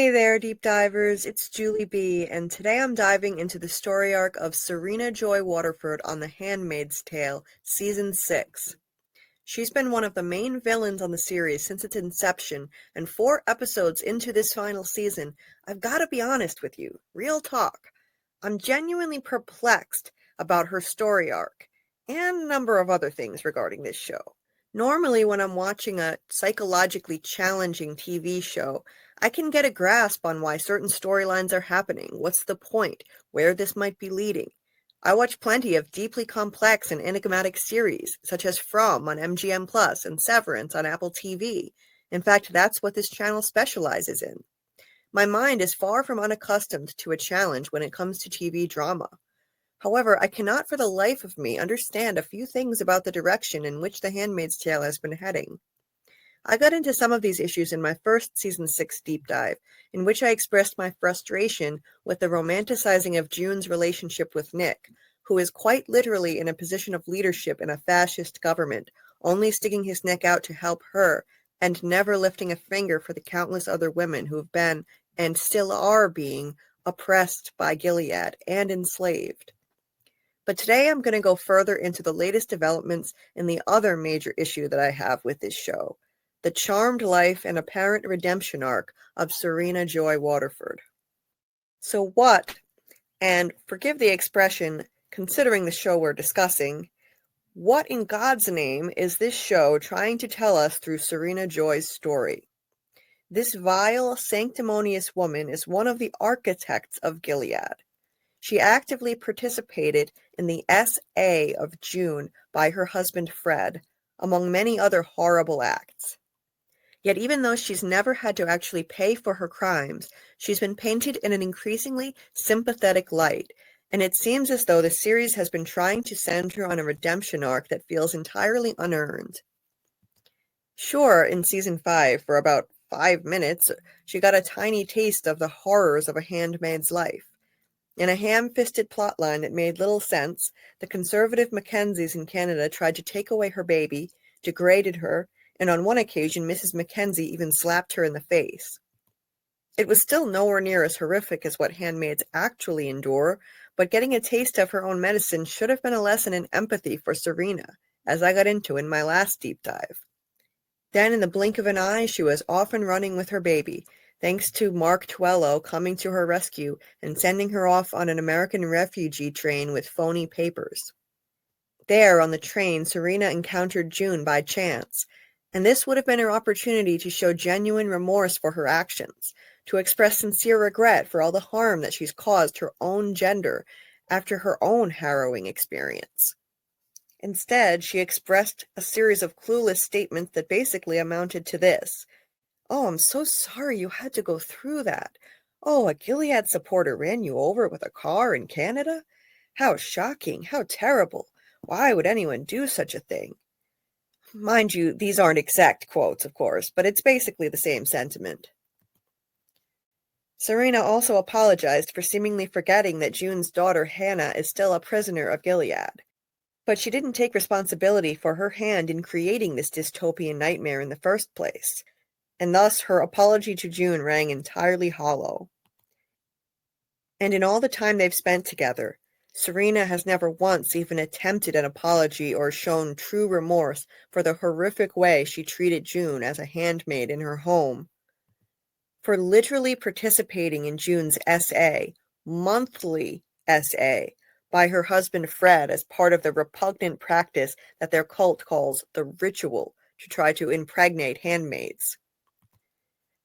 Hey there, deep divers. It's Julie B, and today I'm diving into the story arc of Serena Joy Waterford on The Handmaid's Tale, Season 6. She's been one of the main villains on the series since its inception, and 4 episodes into this final season, I've got to be honest with you, real talk. I'm genuinely perplexed about her story arc, and a number of other things regarding this show. Normally, when I'm watching a psychologically challenging TV show, I can get a grasp on why certain storylines are happening, what's the point, where this might be leading. I watch plenty of deeply complex and enigmatic series, such as From on MGM Plus and Severance on Apple TV. In fact, that's what this channel specializes in. My mind is far from unaccustomed to a challenge when it comes to TV drama. However, I cannot for the life of me understand a few things about the direction in which The Handmaid's Tale has been heading. I got into some of these issues in my first Season 6 deep dive, in which I expressed my frustration with the romanticizing of June's relationship with Nick, who is quite literally in a position of leadership in a fascist government, only sticking his neck out to help her, and never lifting a finger for the countless other women who have been, and still are being, oppressed by Gilead and enslaved. But today I'm going to go further into the latest developments in the other major issue that I have with this show, the charmed life and apparent redemption arc of Serena Joy Waterford. So what, and forgive the expression, considering the show we're discussing, what in God's name is this show trying to tell us through Serena Joy's story? This vile, sanctimonious woman is one of the architects of Gilead. She actively participated in the S.A. of June by her husband Fred, among many other horrible acts. Yet even though she's never had to actually pay for her crimes, she's been painted in an increasingly sympathetic light, and it seems as though the series has been trying to center on a redemption arc that feels entirely unearned. Sure, in Season 5, for about 5 minutes, she got a tiny taste of the horrors of a handmaid's life. In a ham-fisted plotline that made little sense, the conservative Mackenzies in Canada tried to take away her baby, degraded her, and on one occasion Mrs. Mackenzie even slapped her in the face. It was still nowhere near as horrific as what handmaids actually endure, but getting a taste of her own medicine should have been a lesson in empathy for Serena, as I got into in my last deep dive. Then in the blink of an eye she was off and running with her baby, thanks to Mark Twello coming to her rescue and sending her off on an American refugee train with phony papers. There on the train Serena encountered June by chance, and this would have been her opportunity to show genuine remorse for her actions, to express sincere regret for all the harm that she's caused her own gender after her own harrowing experience. Instead, she expressed a series of clueless statements that basically amounted to this: "Oh, I'm so sorry you had to go through that. Oh, a Gilead supporter ran you over with a car in Canada? How shocking, how terrible. Why would anyone do such a thing?" Mind you, these aren't exact quotes, of course, but it's basically the same sentiment. Serena also apologized for seemingly forgetting that June's daughter Hannah is still a prisoner of Gilead. But she didn't take responsibility for her hand in creating this dystopian nightmare in the first place, and thus her apology to June rang entirely hollow. And in all the time they've spent together, Serena has never once even attempted an apology or shown true remorse for the horrific way she treated June as a handmaid in her home. For literally participating in June's S.A., monthly S.A., by her husband Fred as part of the repugnant practice that their cult calls the ritual to try to impregnate handmaids.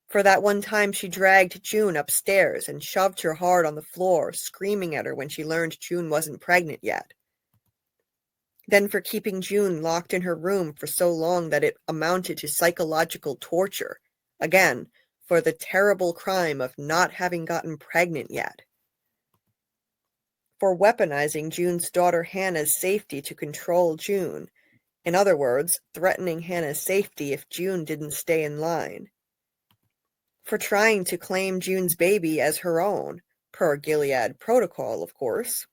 For that one time she dragged June upstairs and shoved her hard on the floor, screaming at her when she learned June wasn't pregnant yet. Then for keeping June locked in her room for so long that it amounted to psychological torture. Again, for the terrible crime of not having gotten pregnant yet. For weaponizing June's daughter Hannah's safety to control June. In other words, threatening Hannah's safety if June didn't stay in line. For trying to claim June's baby as her own, per Gilead protocol, of course.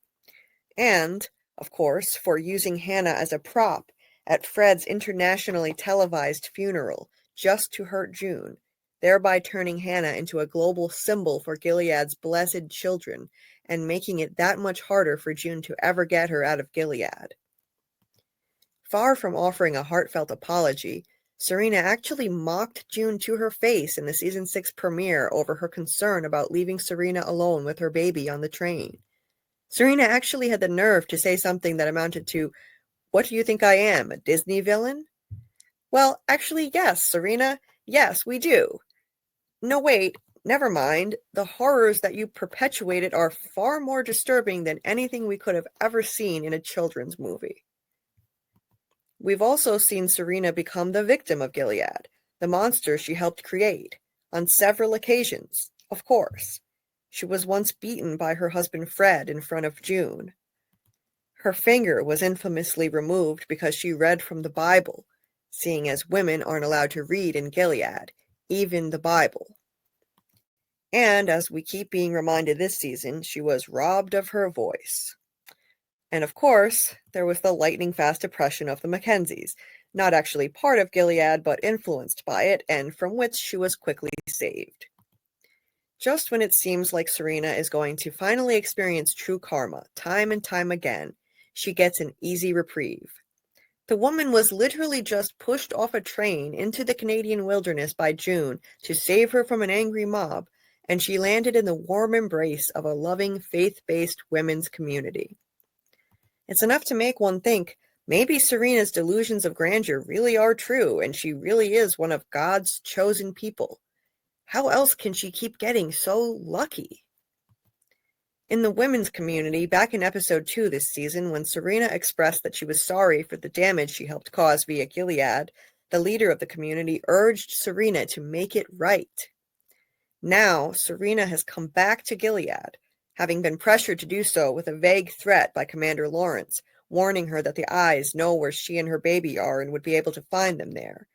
And, of course, for using Hannah as a prop at Fred's internationally televised funeral, just to hurt June, thereby turning Hannah into a global symbol for Gilead's blessed children, and making it that much harder for June to ever get her out of Gilead. Far from offering a heartfelt apology, Serena actually mocked June to her face in the season 6 premiere over her concern about leaving Serena alone with her baby on the train. Serena actually had the nerve to say something that amounted to, "What do you think I am, a Disney villain?" Well, actually, yes, Serena, yes, we do. No, wait, never mind. The horrors that you perpetuated are far more disturbing than anything we could have ever seen in a children's movie. We've also seen Serena become the victim of Gilead, the monster she helped create, on several occasions, of course. She was once beaten by her husband Fred in front of June. Her finger was infamously removed because she read from the Bible, seeing as women aren't allowed to read in Gilead, even the Bible. And as we keep being reminded this season, she was robbed of her voice. And of course, there was the lightning-fast oppression of the Mackenzies, not actually part of Gilead but influenced by it, and from which she was quickly saved. Just when it seems like Serena is going to finally experience true karma, time and time again, she gets an easy reprieve. The woman was literally just pushed off a train into the Canadian wilderness by June to save her from an angry mob, and she landed in the warm embrace of a loving, faith-based women's community. It's enough to make one think, maybe Serena's delusions of grandeur really are true, and she really is one of God's chosen people. How else can she keep getting so lucky? In the women's community, back in episode 2 this season, when Serena expressed that she was sorry for the damage she helped cause via Gilead, the leader of the community urged Serena to make it right. Now, Serena has come back to Gilead, having been pressured to do so with a vague threat by Commander Lawrence, warning her that the eyes know where she and her baby are and would be able to find them there.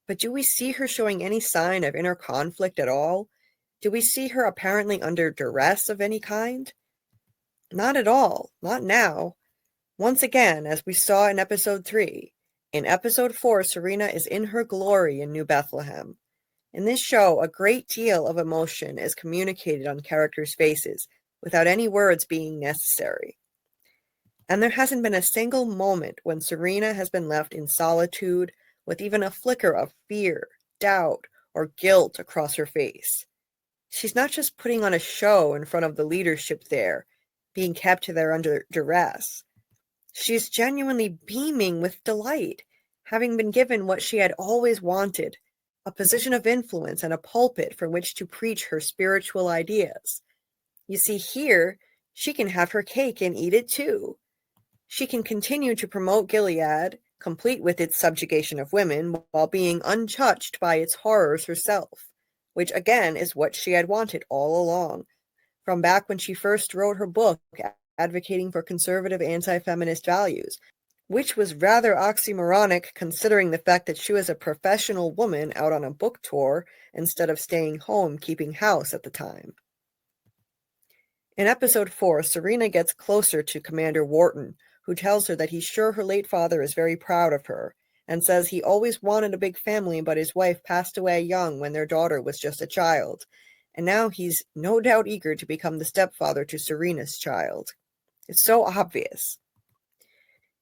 But do we see her showing any sign of inner conflict at all? Do we see her apparently under duress of any kind? Not at all, not now. Once again, as we saw in episode 3, in episode 4, Serena is in her glory in New Bethlehem. In this show, a great deal of emotion is communicated on characters' faces, without any words being necessary. And there hasn't been a single moment when Serena has been left in solitude, with even a flicker of fear, doubt, or guilt across her face. She's not just putting on a show in front of the leadership there, being kept there under duress. She's genuinely beaming with delight, having been given what she had always wanted, a position of influence and a pulpit from which to preach her spiritual ideas. You see, here, she can have her cake and eat it too. She can continue to promote Gilead, complete with its subjugation of women, while being untouched by its horrors herself, which again is what she had wanted all along, from back when she first wrote her book advocating for conservative anti-feminist values, which was rather oxymoronic considering the fact that she was a professional woman out on a book tour instead of staying home keeping house at the time. In episode 4, Serena gets closer to Commander Wharton, who tells her that he's sure her late father is very proud of her, and says he always wanted a big family, but his wife passed away young when their daughter was just a child, and now he's no doubt eager to become the stepfather to Serena's child. It's so obvious.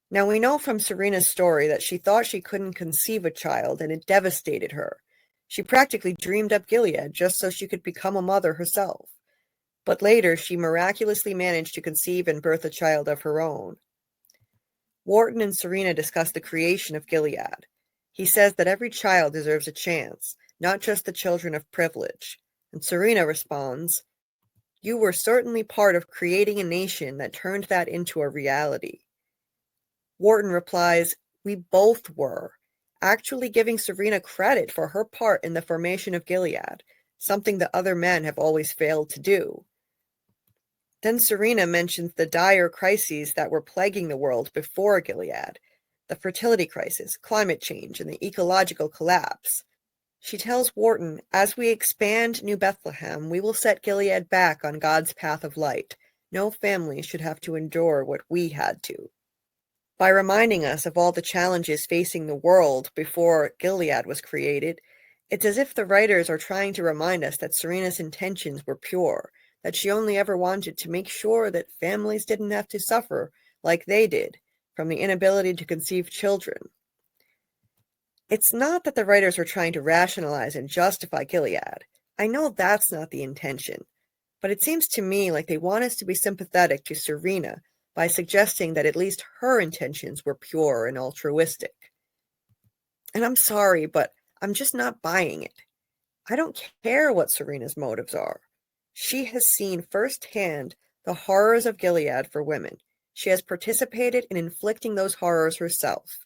Now, we know from Serena's story that she thought she couldn't conceive a child, and it devastated her. She practically dreamed up Gilead just so she could become a mother herself. But later, she miraculously managed to conceive and birth a child of her own. Wharton and Serena discuss the creation of Gilead. He says that every child deserves a chance, not just the children of privilege. And Serena responds, "You were certainly part of creating a nation that turned that into a reality." Wharton replies, "We both were," actually giving Serena credit for her part in the formation of Gilead, something that other men have always failed to do. Then Serena mentions the dire crises that were plaguing the world before Gilead, the fertility crisis, climate change, and the ecological collapse. She tells Wharton, "As we expand New Bethlehem, we will set Gilead back on God's path of light. No family should have to endure what we had to." By reminding us of all the challenges facing the world before Gilead was created, It's as if the writers are trying to remind us that Serena's intentions were pure, that she only ever wanted to make sure that families didn't have to suffer like they did from the inability to conceive children. It's not that the writers are trying to rationalize and justify Gilead. I know that's not the intention, but it seems to me like they want us to be sympathetic to Serena by suggesting that at least her intentions were pure and altruistic. And I'm sorry, but I'm just not buying it. I don't care what Serena's motives are. She has seen firsthand the horrors of Gilead for women. She has participated in inflicting those horrors herself.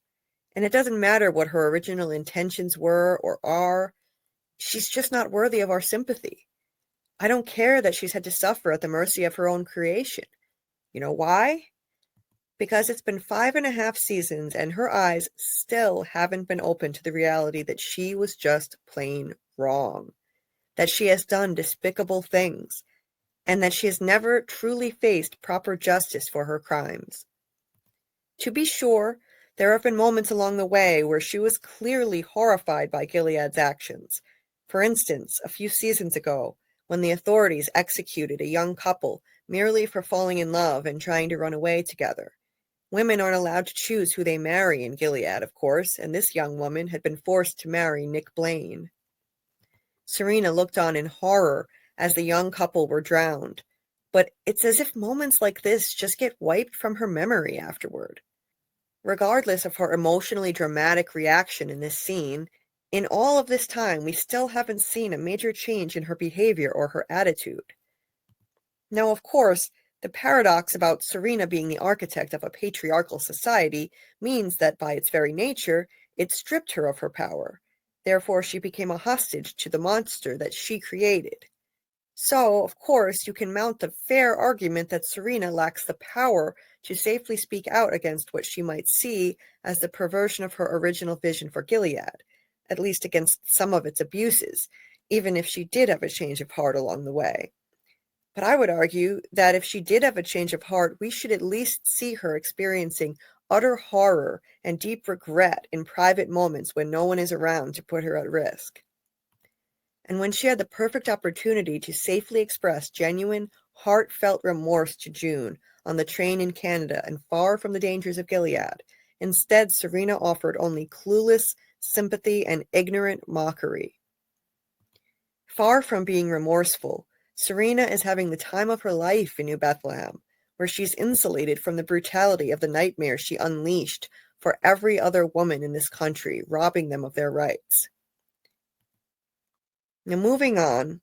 And it doesn't matter what her original intentions were or are. She's just not worthy of our sympathy. I don't care that she's had to suffer at the mercy of her own creation. You know why? Because it's been 5.5 seasons and her eyes still haven't been open to the reality that she was just plain wrong, that she has done despicable things, and that she has never truly faced proper justice for her crimes. To be sure, there have been moments along the way where she was clearly horrified by Gilead's actions. For instance, a few seasons ago, when the authorities executed a young couple merely for falling in love and trying to run away together. Women aren't allowed to choose who they marry in Gilead, of course, and this young woman had been forced to marry Nick Blaine. Serena looked on in horror as the young couple were drowned, but it's as if moments like this just get wiped from her memory afterward. Regardless of her emotionally dramatic reaction in this scene, in all of this time we still haven't seen a major change in her behavior or her attitude. Now, of course, the paradox about Serena being the architect of a patriarchal society means that by its very nature, it stripped her of her power. Therefore, she became a hostage to the monster that she created. So, of course, you can mount the fair argument that Serena lacks the power to safely speak out against what she might see as the perversion of her original vision for Gilead, at least against some of its abuses, even if she did have a change of heart along the way. But I would argue that if she did have a change of heart, we should at least see her experiencing utter horror and deep regret in private moments when no one is around to put her at risk. And when she had the perfect opportunity to safely express genuine, heartfelt remorse to June on the train in Canada and far from the dangers of Gilead, instead Serena offered only clueless sympathy and ignorant mockery. Far from being remorseful, Serena is having the time of her life in New Bethlehem, where she's insulated from the brutality of the nightmare she unleashed for every other woman in this country, robbing them of their rights. Now, moving on,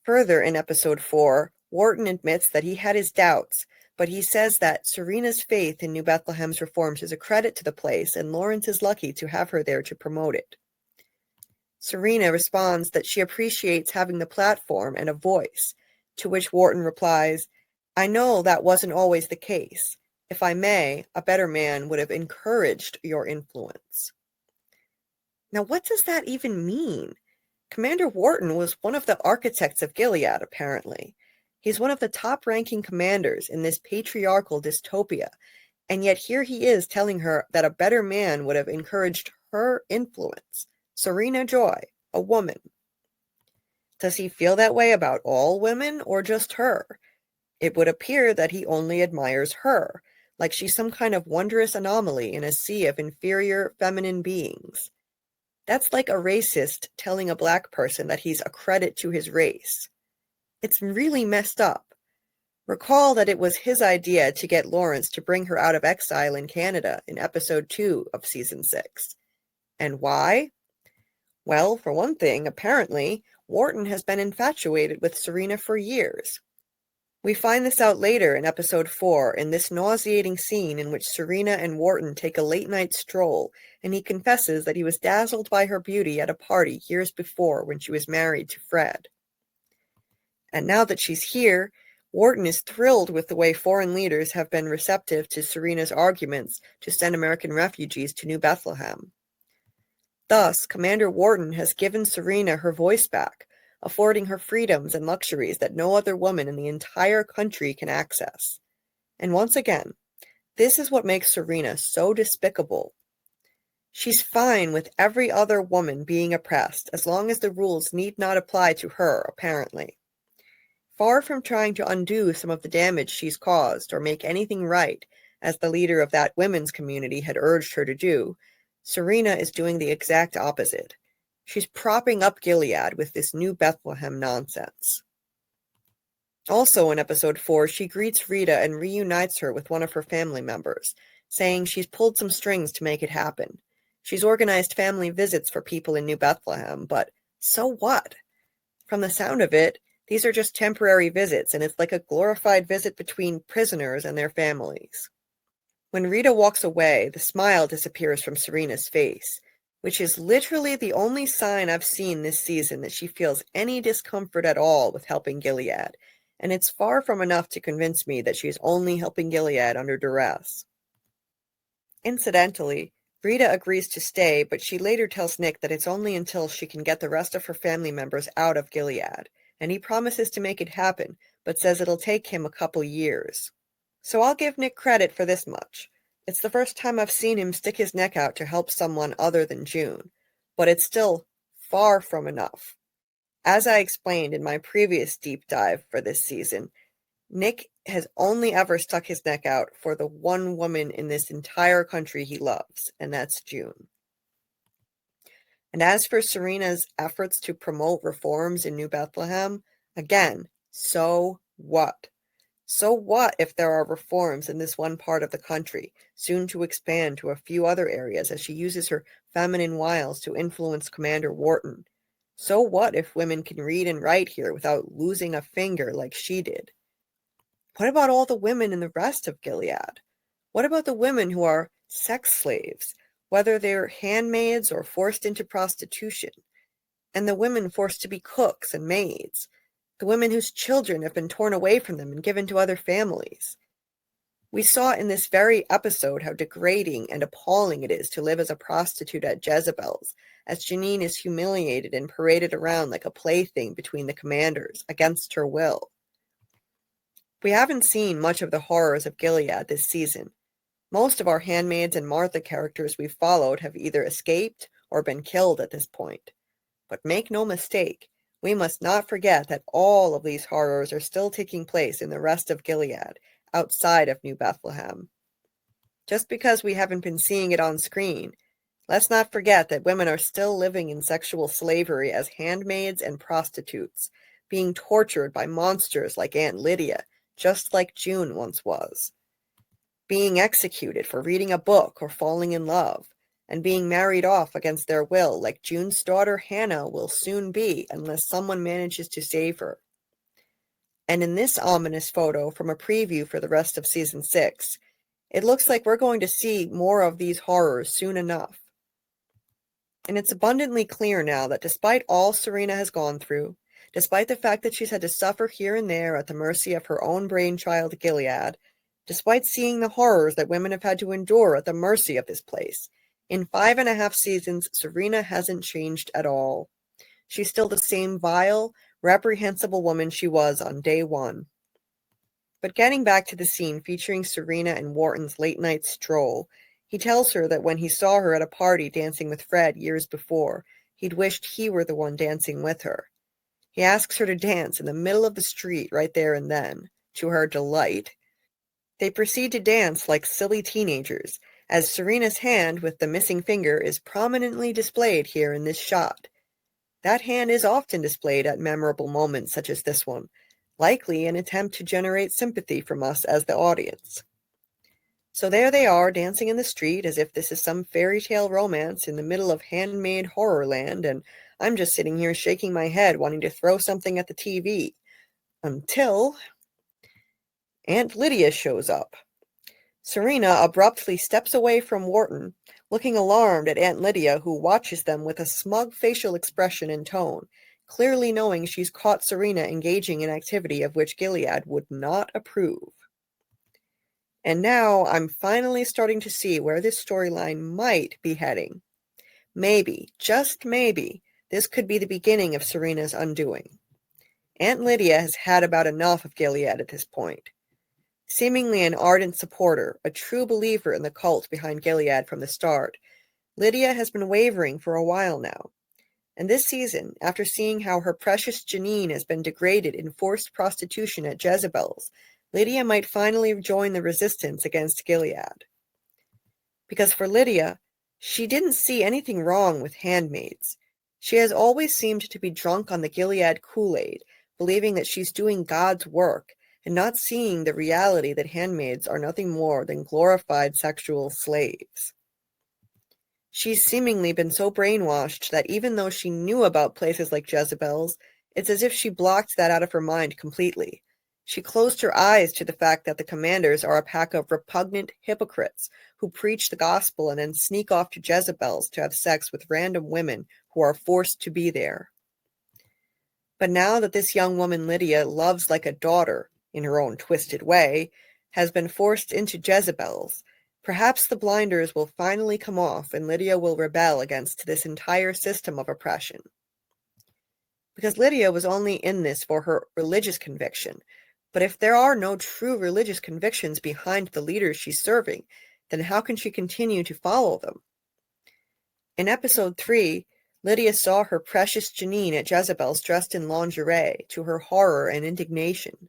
further in episode 4, Wharton admits that he had his doubts, but he says that Serena's faith in New Bethlehem's reforms is a credit to the place, and Lawrence is lucky to have her there to promote it. Serena responds that she appreciates having the platform and a voice, to which Wharton replies, "I know that wasn't always the case. If I may, a better man would have encouraged your influence." Now, what does that even mean? Commander Wharton was one of the architects of Gilead, apparently. He's one of the top-ranking commanders in this patriarchal dystopia, and yet here he is telling her that a better man would have encouraged her influence. Serena Joy, a woman. Does he feel that way about all women or just her? It would appear that he only admires her, like she's some kind of wondrous anomaly in a sea of inferior feminine beings. That's like a racist telling a black person that he's a credit to his race. It's really messed up. Recall that it was his idea to get Lawrence to bring her out of exile in Canada in episode 2 of season 6. And why? Well, for one thing, apparently, Wharton has been infatuated with Serena for years. We find this out later in episode 4 in this nauseating scene in which Serena and Wharton take a late-night stroll, and he confesses that he was dazzled by her beauty at a party years before when she was married to Fred. And now that she's here, Wharton is thrilled with the way foreign leaders have been receptive to Serena's arguments to send American refugees to New Bethlehem. Thus, Commander Wharton has given Serena her voice back, affording her freedoms and luxuries that no other woman in the entire country can access. And once again, this is what makes Serena so despicable. She's fine with every other woman being oppressed, as long as the rules need not apply to her, apparently. Far from trying to undo some of the damage she's caused or make anything right, as the leader of that women's community had urged her to do, Serena is doing the exact opposite. She's propping up Gilead with this new Bethlehem nonsense. Also in episode 4, she greets Rita and reunites her with one of her family members, saying she's pulled some strings to make it happen. She's organized family visits for people in New Bethlehem, but so what? From the sound of it, these are just temporary visits, and it's like a glorified visit between prisoners and their families. When Rita walks away, the smile disappears from Serena's face, which is literally the only sign I've seen this season that she feels any discomfort at all with helping Gilead, and it's far from enough to convince me that she's only helping Gilead under duress. Incidentally, Rita agrees to stay, but she later tells Nick that it's only until she can get the rest of her family members out of Gilead, and he promises to make it happen, but says it'll take him a couple years. So I'll give Nick credit for this much. It's the first time I've seen him stick his neck out to help someone other than June, but it's still far from enough. As I explained in my previous deep dive for this season, Nick has only ever stuck his neck out for the one woman in this entire country he loves, and that's June. And as for Serena's efforts to promote reforms in New Bethlehem, again, so what? So what if there are reforms in this one part of the country, soon to expand to a few other areas as she uses her feminine wiles to influence Commander Wharton? So what if women can read and write here without losing a finger like she did? What about all the women in the rest of Gilead? What about the women who are sex slaves, whether they're handmaids or forced into prostitution? And the women forced to be cooks and maids? The women whose children have been torn away from them and given to other families? We saw in this very episode how degrading and appalling it is to live as a prostitute at Jezebel's, as Janine is humiliated and paraded around like a plaything between the commanders, against her will. We haven't seen much of the horrors of Gilead this season. Most of our Handmaids and Martha characters we've followed have either escaped or been killed at this point. But make no mistake, we must not forget that all of these horrors are still taking place in the rest of Gilead, outside of New Bethlehem. Just because we haven't been seeing it on screen, let's not forget that women are still living in sexual slavery as handmaids and prostitutes, being tortured by monsters like Aunt Lydia, just like June once was, being executed for reading a book or falling in love, and being married off against their will like June's daughter Hannah will soon be unless someone manages to save her. And in this ominous photo from a preview for the rest of Season 6, it looks like we're going to see more of these horrors soon enough. And it's abundantly clear now that despite all Serena has gone through, despite the fact that she's had to suffer here and there at the mercy of her own brainchild Gilead, despite seeing the horrors that women have had to endure at the mercy of this place, in 5.5 seasons, Serena hasn't changed at all. She's still the same vile, reprehensible woman she was on day one. But getting back to the scene featuring Serena and Wharton's late-night stroll, he tells her that when he saw her at a party dancing with Fred years before, he'd wished he were the one dancing with her. He asks her to dance in the middle of the street right there and then, to her delight. They proceed to dance like silly teenagers, as Serena's hand with the missing finger is prominently displayed here in this shot. That hand is often displayed at memorable moments such as this one, likely an attempt to generate sympathy from us as the audience. So there they are, dancing in the street as if this is some fairy tale romance in the middle of handmade horror land, and I'm just sitting here shaking my head wanting to throw something at the TV. Until Aunt Lydia shows up. Serena abruptly steps away from Wharton, looking alarmed at Aunt Lydia, who watches them with a smug facial expression and tone, clearly knowing she's caught Serena engaging in activity of which Gilead would not approve. And now I'm finally starting to see where this storyline might be heading. Maybe, just maybe, this could be the beginning of Serena's undoing. Aunt Lydia has had about enough of Gilead at this point. Seemingly an ardent supporter, a true believer in the cult behind Gilead from the start, Lydia has been wavering for a while now. And this season, after seeing how her precious Janine has been degraded in forced prostitution at Jezebel's, Lydia might finally join the resistance against Gilead. Because for Lydia, she didn't see anything wrong with handmaids. She has always seemed to be drunk on the Gilead Kool-Aid, believing that she's doing God's work, and not seeing the reality that handmaids are nothing more than glorified sexual slaves. She's seemingly been so brainwashed that even though she knew about places like Jezebel's, it's as if she blocked that out of her mind completely. She closed her eyes to the fact that the commanders are a pack of repugnant hypocrites who preach the gospel and then sneak off to Jezebel's to have sex with random women who are forced to be there. But now that this young woman Lydia loves like a daughter, in her own twisted way, has been forced into Jezebel's, perhaps the blinders will finally come off and Lydia will rebel against this entire system of oppression. Because Lydia was only in this for her religious conviction, but if there are no true religious convictions behind the leaders she's serving, then how can she continue to follow them? In episode 3, Lydia saw her precious Janine at Jezebel's dressed in lingerie, to her horror and indignation.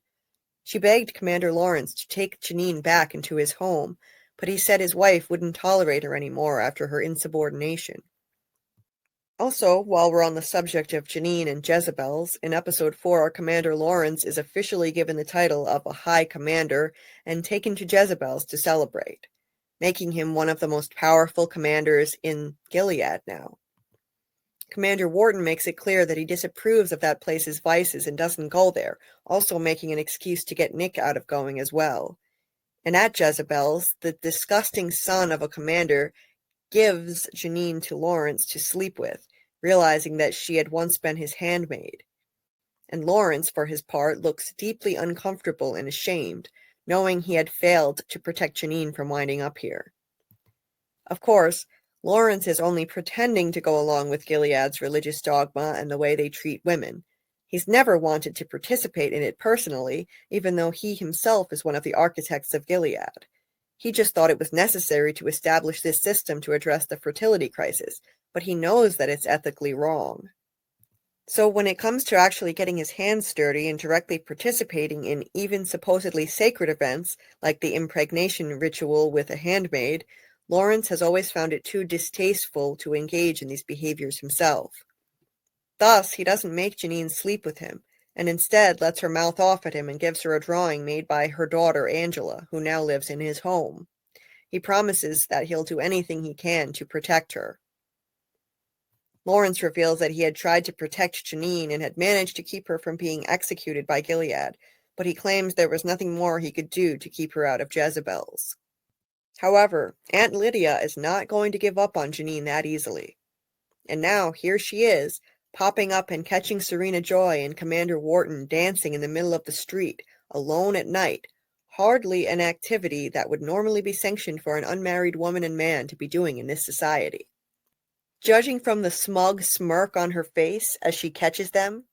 She begged Commander Lawrence to take Janine back into his home, but he said his wife wouldn't tolerate her anymore after her insubordination. Also, while we're on the subject of Janine and Jezebel's, in episode 4, Commander Lawrence is officially given the title of a High Commander and taken to Jezebel's to celebrate, making him one of the most powerful commanders in Gilead now. Commander Wharton makes it clear that he disapproves of that place's vices and doesn't go there, also making an excuse to get Nick out of going as well. And at Jezebel's, the disgusting son of a commander gives Janine to Lawrence to sleep with, realizing that she had once been his handmaid. And Lawrence, for his part, looks deeply uncomfortable and ashamed, knowing he had failed to protect Janine from winding up here. Of course, Lawrence is only pretending to go along with Gilead's religious dogma and the way they treat women. He's never wanted to participate in it personally, even though he himself is one of the architects of Gilead. He just thought it was necessary to establish this system to address the fertility crisis, but he knows that it's ethically wrong. So when it comes to actually getting his hands dirty and directly participating in even supposedly sacred events, like the impregnation ritual with a handmaid, Lawrence has always found it too distasteful to engage in these behaviors himself. Thus, he doesn't make Janine sleep with him, and instead lets her mouth off at him and gives her a drawing made by her daughter Angela, who now lives in his home. He promises that he'll do anything he can to protect her. Lawrence reveals that he had tried to protect Janine and had managed to keep her from being executed by Gilead, but he claims there was nothing more he could do to keep her out of Jezebel's. However, Aunt Lydia is not going to give up on Janine that easily. And now, here she is, popping up and catching Serena Joy and Commander Wharton dancing in the middle of the street, alone at night, hardly an activity that would normally be sanctioned for an unmarried woman and man to be doing in this society. Judging from the smug smirk on her face as she catches them,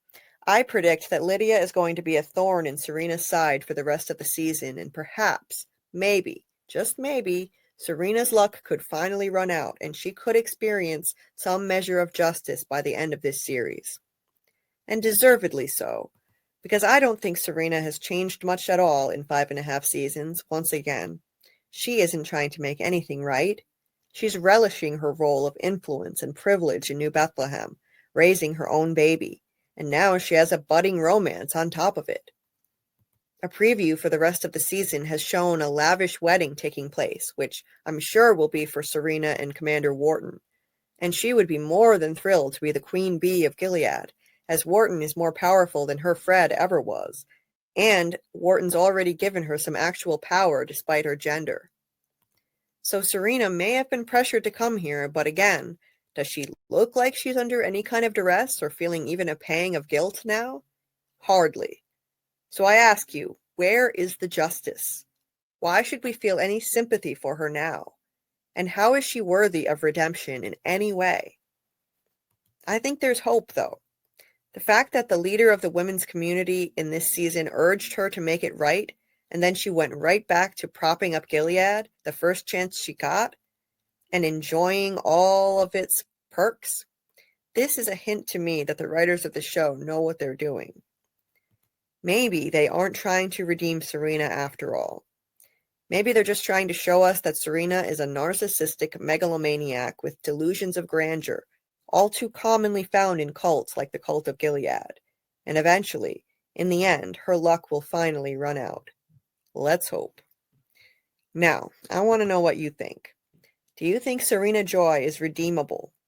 I predict that Lydia is going to be a thorn in Serena's side for the rest of the season, and perhaps, maybe, just maybe, Serena's luck could finally run out, and she could experience some measure of justice by the end of this series. And deservedly so, because I don't think Serena has changed much at all in 5.5 seasons, once again. She isn't trying to make anything right. She's relishing her role of influence and privilege in New Bethlehem, raising her own baby, and now she has a budding romance on top of it. A preview for the rest of the season has shown a lavish wedding taking place, which I'm sure will be for Serena and Commander Wharton. And she would be more than thrilled to be the queen bee of Gilead, as Wharton is more powerful than her Fred ever was, and Wharton's already given her some actual power despite her gender. So Serena may have been pressured to come here, but again, does she look like she's under any kind of duress or feeling even a pang of guilt now? Hardly. So I ask you, where is the justice? Why should we feel any sympathy for her now? And how is she worthy of redemption in any way? I think there's hope, though. The fact that the leader of the women's community in this season urged her to make it right, and then she went right back to propping up Gilead the first chance she got, and enjoying all of its perks? This is a hint to me that the writers of the show know what they're doing. Maybe they aren't trying to redeem Serena after all. Maybe they're just trying to show us that Serena is a narcissistic megalomaniac with delusions of grandeur, all too commonly found in cults like the cult of Gilead. And eventually, in the end, her luck will finally run out. Let's hope. Now, I want to know what you think. Do you think Serena Joy is redeemable?